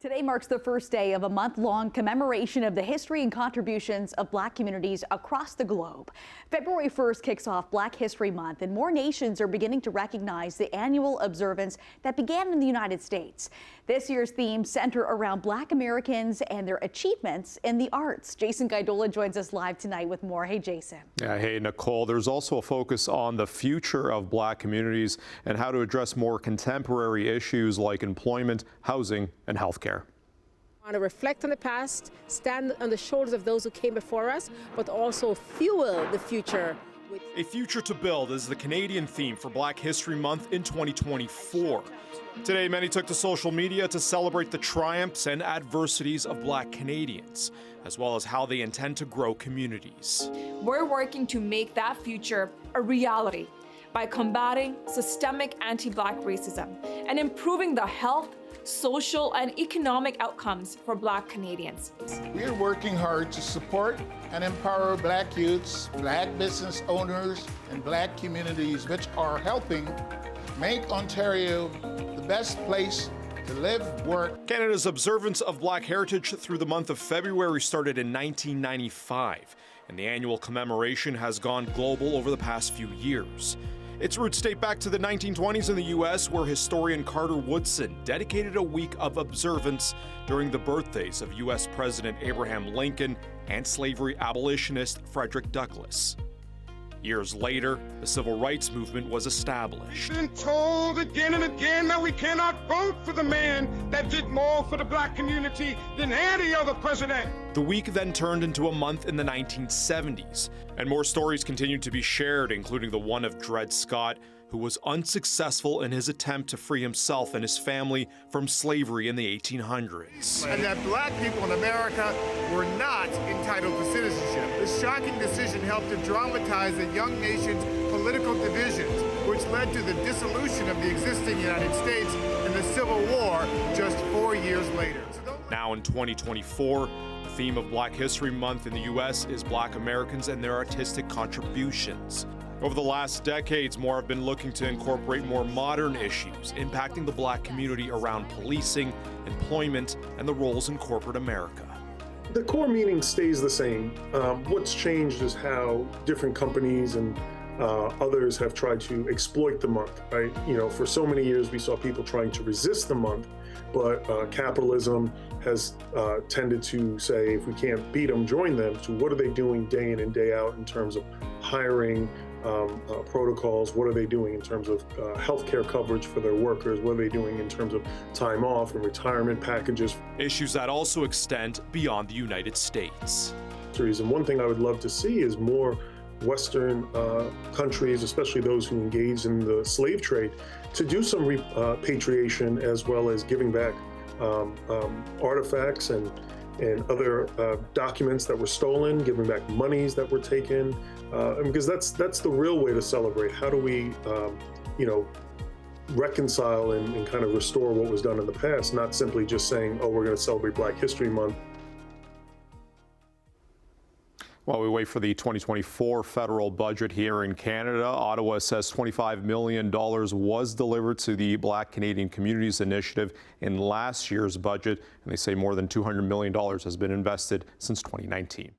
Today marks the first day of a month-long commemoration of the history and contributions of Black communities across the globe. February 1st kicks off Black History Month, and more nations are beginning to recognize the annual observance that began in the United States. This year's theme centers around Black Americans and their achievements in the arts. Jason Gaidola joins us live tonight with more. Hey, Jason. Yeah, hey, Nicole. There's also a focus on the future of Black communities and how to address more contemporary issues like employment, housing, and healthcare. We want to reflect on the past, stand on the shoulders of those who came before us, but also fuel the future. A future to build is the Canadian theme for Black History Month in 2024. Today, many took to social media to celebrate the triumphs and adversities of Black Canadians, as well as how they intend to grow communities. We're working to make that future a reality by combating systemic anti-Black racism and improving the health, social, and economic outcomes for Black Canadians. We are working hard to support and empower Black youths, Black business owners, and Black communities, which are helping make Ontario the best place to live, work. Canada's observance of Black heritage through the month of February started in 1995, and the annual commemoration has gone global over the past few years. Its roots date back to the 1920s in the U.S., where historian Carter Woodson dedicated a week of observance during the birthdays of U.S. President Abraham Lincoln and slavery abolitionist Frederick Douglass. Years later, the civil rights movement was established. We've been told again and again that we cannot vote for the man that did more for the Black community than any other president. The week then turned into a month in the 1970s, and more stories continued to be shared, including the one of Dred Scott, who was unsuccessful in his attempt to free himself and his family from slavery in the 1800s. And that Black people in America were not entitled to citizenship. This shocking decision helped to dramatize the young nation's political divisions, which led to the dissolution of the existing United States and the Civil War just 4 years later. Now in 2024, the theme of Black History Month in the U.S. is Black Americans and their artistic contributions. Over the last decades, more have been looking to incorporate more modern issues impacting the Black community around policing, employment, and the roles in corporate America. The core meaning stays the same. What's changed is how different companies and others have tried to exploit the month, right? You know, for so many years we saw people trying to resist the month, but capitalism has tended to say, if we can't beat them, join them. So what are they doing day in and day out in terms of hiring, protocols? What are they doing in terms of healthcare coverage for their workers? What are they doing in terms of time off and retirement packages? Issues that also extend beyond the United States. And one thing I would love to see is more Western countries, especially those who engage in the slave trade, to do some repatriation as well as giving back artifacts and other documents that were stolen, giving back monies that were taken, because that's the real way to celebrate. How do we, reconcile and kind of restore what was done in the past, not simply just saying, oh, we're going to celebrate Black History Month. While we wait for the 2024 federal budget here in Canada, Ottawa says $25 million was delivered to the Black Canadian Communities Initiative in last year's budget, and they say more than $200 million has been invested since 2019.